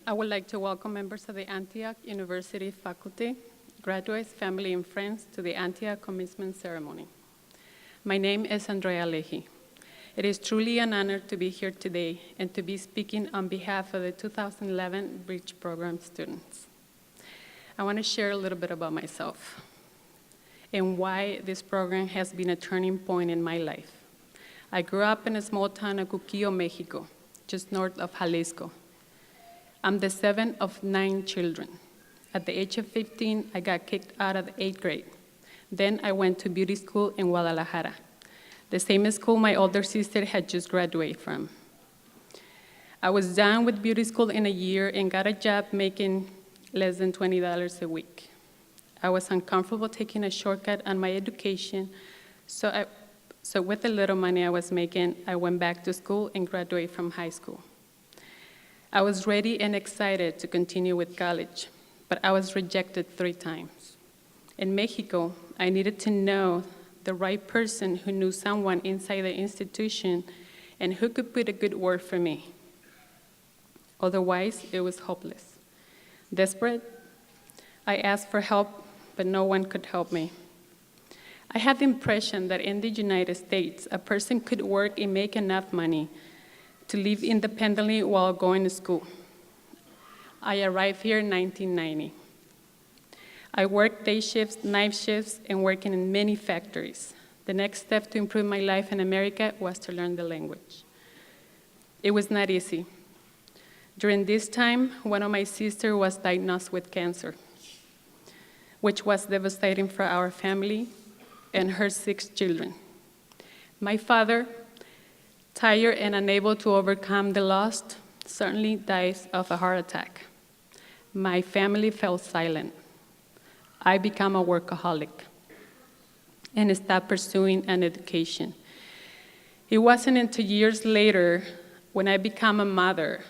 I would like to welcome members of the Antioch University faculty, graduates, family, and friends to the Antioch Commencement ceremony. My name is Andrea Leahy. It is truly an honor to be here today and to be speaking on behalf of the 2011 Bridge Program students. I want to share a little bit about myself and why this program has been a turning point in my life. I grew up in a small town of Cuquillo, Mexico, just north of Jalisco. I'm the seventh of 9 children. At the age of 15, I got kicked out of the 8th grade. Then I went to beauty school in Guadalajara, the same school my older sister had just graduated from. I was done with beauty school in a year and got a job making less than $20 a week. I was uncomfortable taking a shortcut on my education, so with the little money I was making, I went back to school and graduated from high school. I was ready and excited to continue with college, but I was rejected 3 times. In Mexico, I needed to know the right person who knew someone inside the institution and who could put a good word for me. Otherwise, it was hopeless. Desperate, I asked for help, but no one could help me. I had the impression that in the United States, a person could work and make enough money to live independently while going to school. I arrived here in 1990. I worked day shifts, night shifts, and working in many factories. The next step to improve my life in America was to learn the language. It was not easy. During this time, one of my sisters was diagnosed with cancer, which was devastating for our family and her 6 children. My father, tired and unable to overcome the loss, suddenly died of a heart attack. My family fell silent. I became a workaholic and stopped pursuing an education. It wasn't until years later, when I became a mother,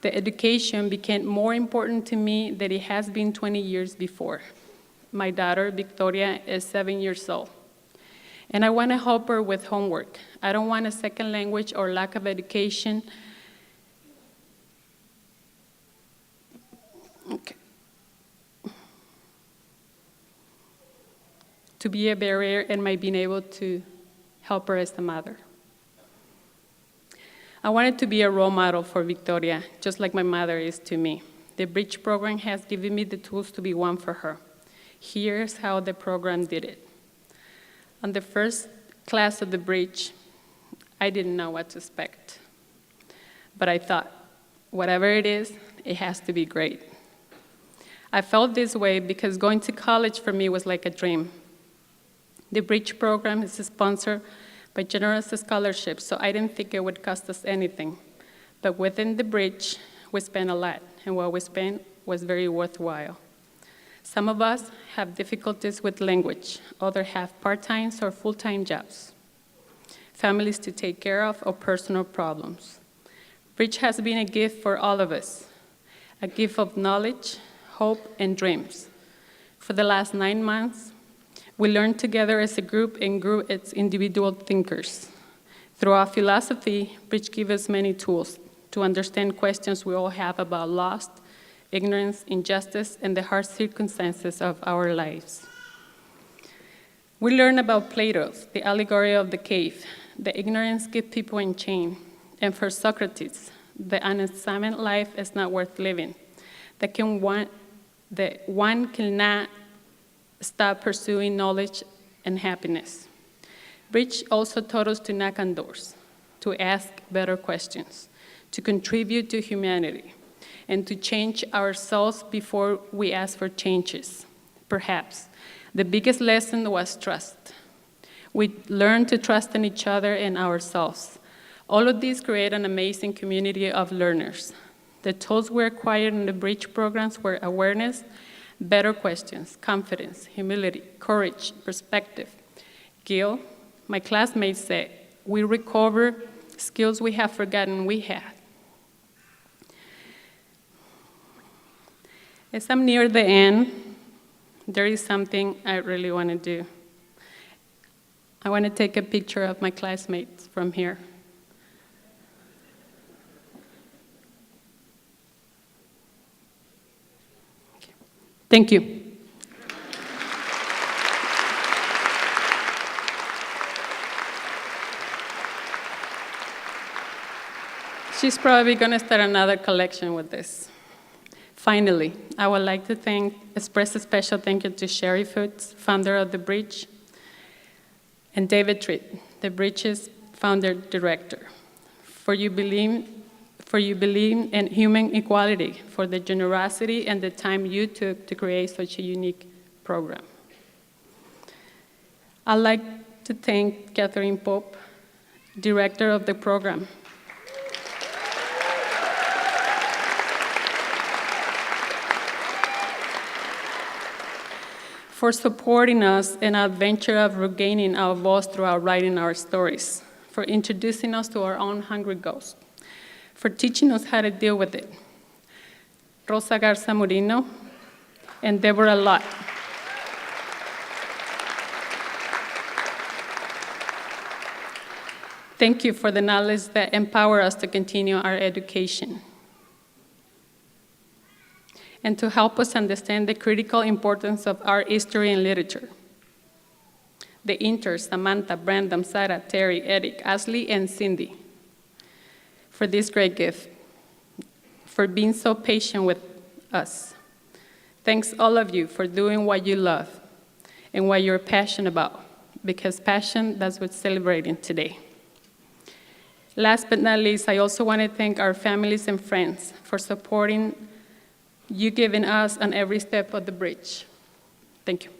the education became more important to me than it has been 20 years before. My daughter, Victoria, is 7 years old, and I want to help her with homework. I don't want a second language or lack of education. Okay. To be a barrier in my being able to help her as a mother. I wanted to be a role model for Victoria, just like my mother is to me. The Bridge program has given me the tools to be one for her. Here's how the program did it. On the first class of the Bridge, I didn't know what to expect. But I thought, whatever it is, it has to be great. I felt this way because going to college for me was like a dream. The Bridge program is sponsored by generous scholarships, so I didn't think it would cost us anything. But within the Bridge, we spent a lot, and what we spent was very worthwhile. Some of us have difficulties with language, others have part-time or full-time jobs, families to take care of, or personal problems. Bridge has been a gift for all of us, a gift of knowledge, hope, and dreams. For the last 9 months, we learned together as a group and grew as individual thinkers. Through our philosophy, Bridge gives us many tools to understand questions we all have about loss, ignorance, injustice, and the hard circumstances of our lives. We learn about Plato, the allegory of the cave, the ignorance keeps people in chains, and for Socrates, the unexamined life is not worth living. One cannot stop pursuing knowledge and happiness. Bridge also taught us to knock on doors, to ask better questions, to contribute to humanity, and to change ourselves before we ask for changes. Perhaps the biggest lesson was trust. We learned to trust in each other and ourselves. All of these create an amazing community of learners. The tools we acquired in the Bridge programs were awareness, better questions, confidence, humility, courage, perspective. Gil, my classmate, said, we recover skills we have forgotten we had. As I'm near the end, there is something I really want to do. I want to take a picture of my classmates from here. Thank you. She's probably going to start another collection with this. Finally, I would like to express a special thank you to Sherry Foods, founder of The Bridge, and David Tritt, The Bridge's founder director, for you believe in human equality, for the generosity and the time you took to create such a unique program. I'd like to thank Catherine Pope, director of the program, for supporting us in our adventure of regaining our voice through writing our stories, for introducing us to our own hungry ghost, for teaching us how to deal with it. Rosa Garza Murino and Deborah Lott. Thank you for the knowledge that empower us to continue our education and to help us understand the critical importance of art history and literature. The interns, Samantha, Brandon, Sarah, Terry, Eric, Ashley, and Cindy, for this great gift, for being so patient with us. Thanks all of you for doing what you love and what you're passionate about, because passion, that's what's celebrating today. Last but not least, I also want to thank our families and friends for supporting you, giving us on every step of the bridge. Thank you.